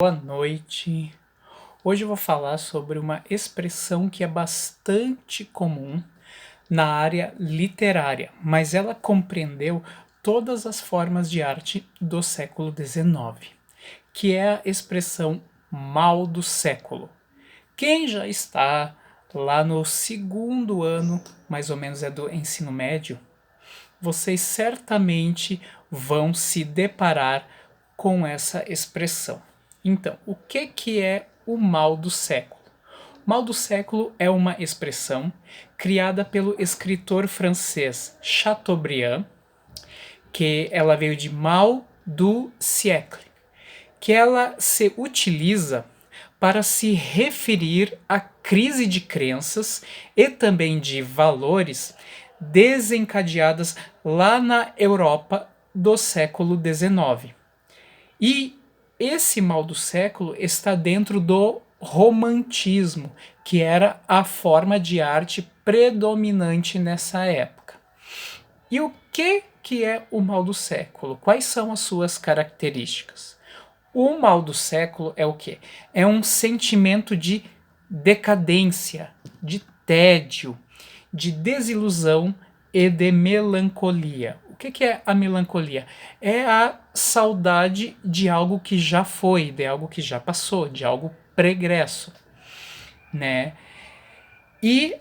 Boa noite. Hoje eu vou falar sobre uma expressão que é bastante comum na área literária, mas ela compreendeu todas as formas de arte do século XIX, que é a expressão mal do século. Quem já está lá no segundo ano, mais ou menos é do ensino médio, vocês certamente vão se deparar com essa expressão. Então, o que é o mal do século? Mal do século é uma expressão criada pelo escritor francês Chateaubriand, que ela veio de mal du siècle, que ela se utiliza para se referir à crise de crenças e também de valores desencadeadas lá na Europa do século XIX. E esse mal do século está dentro do romantismo, que era a forma de arte predominante nessa época. E o que é o mal do século? Quais são as suas características? O mal do século é o quê? É um sentimento de decadência, de tédio, de desilusão e de melancolia. O que é a melancolia? É a saudade de algo que já foi, de algo que já passou, de algo pregresso, né? E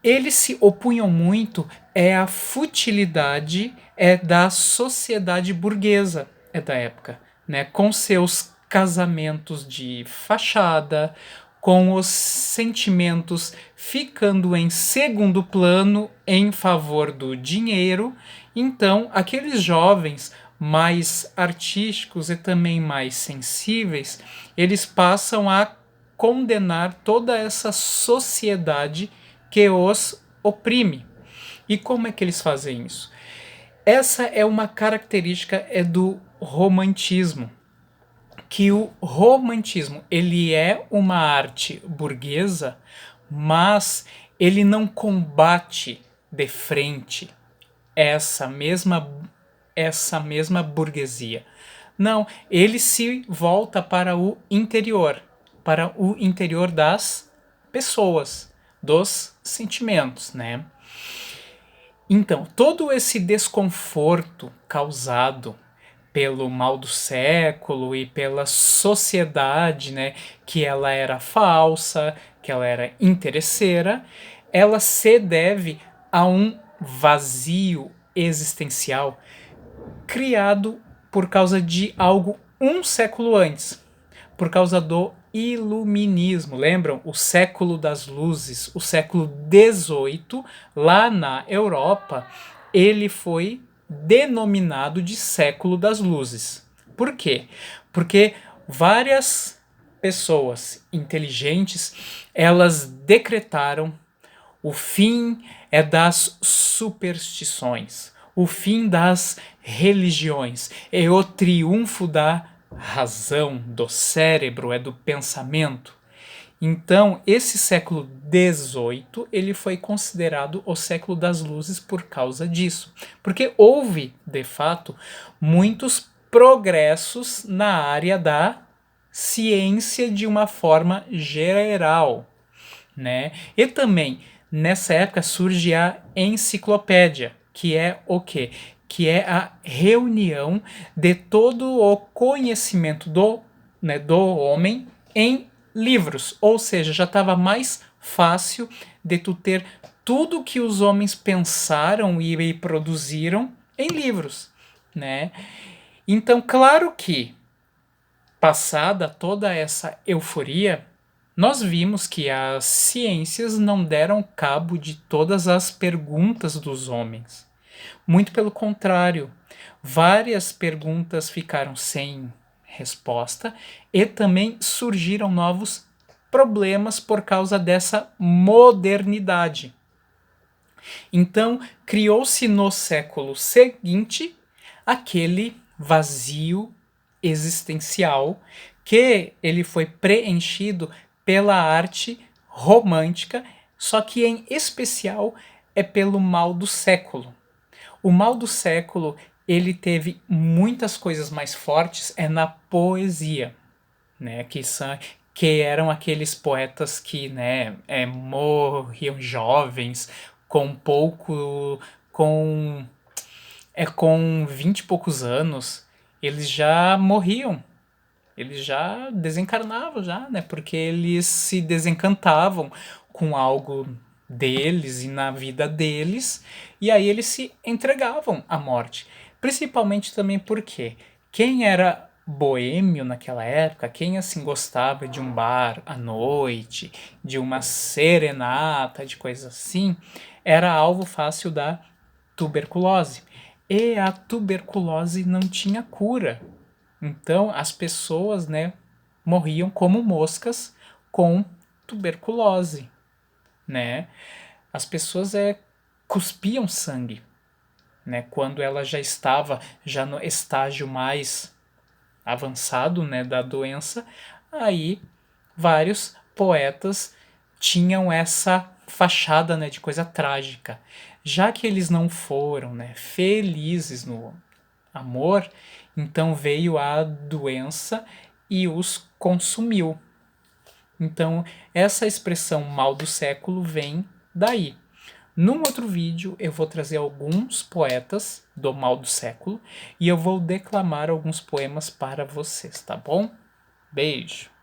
eles se opunham muito à futilidade da sociedade burguesa da época, né? Com seus casamentos de fachada, com os sentimentos ficando em segundo plano em favor do dinheiro. Então, aqueles jovens mais artísticos e também mais sensíveis, eles passam a condenar toda essa sociedade que os oprime. E como é que eles fazem isso? Essa é uma característica do romantismo, que o romantismo ele é uma arte burguesa, mas ele não combate de frente essa mesma burguesia. Não, ele se volta para o interior das pessoas, dos sentimentos, né? Então, todo esse desconforto causado pelo mal do século e pela sociedade, né, que ela era falsa, que ela era interesseira, ela se deve a um vazio existencial criado por causa de algo um século antes, por causa do iluminismo. Lembram? O século das luzes, o século XVIII, lá na Europa, ele foi denominado de século das luzes. Por quê? Porque várias pessoas inteligentes, elas decretaram o fim das superstições, o fim das religiões, é o triunfo da razão, do cérebro, é do pensamento. Então, esse século XVIII ele foi considerado o século das luzes por causa disso, porque houve, de fato, muitos progressos na área da ciência de uma forma geral, né? E também nessa época surge a enciclopédia, que é o quê? Que é a reunião de todo o conhecimento do homem em livros. Ou seja, já estava mais fácil de tu ter tudo que os homens pensaram e produziram em livros, né? Então, claro que, passada toda essa euforia, nós vimos que as ciências não deram cabo de todas as perguntas dos homens. Muito pelo contrário, várias perguntas ficaram sem resposta e também surgiram novos problemas por causa dessa modernidade. Então, criou-se no século seguinte aquele vazio existencial que ele foi preenchido pela arte romântica, só que em especial é pelo mal do século. O mal do século ele teve muitas coisas mais fortes na poesia, né, que eram aqueles poetas que, né, morriam jovens, com pouco, com, com 20 e poucos anos, eles já morriam, eles já desencarnavam já, né, porque eles se desencantavam com algo deles e na vida deles, e aí eles se entregavam à morte. Principalmente também porque quem era boêmio naquela época, quem assim gostava de um bar à noite, de uma serenata, de coisas assim, era alvo fácil da tuberculose. E a tuberculose não tinha cura. Então as pessoas, né, morriam como moscas com tuberculose, né? As pessoas cuspiam sangue, né? Quando ela já estava já no estágio mais avançado, né, da doença, aí vários poetas tinham essa fachada, né, de coisa trágica. Já que eles não foram, né, felizes no amor, então veio a doença e os consumiu. Então, essa expressão mal do século vem daí. Num outro vídeo, eu vou trazer alguns poetas do mal do século e eu vou declamar alguns poemas para vocês, tá bom? Beijo!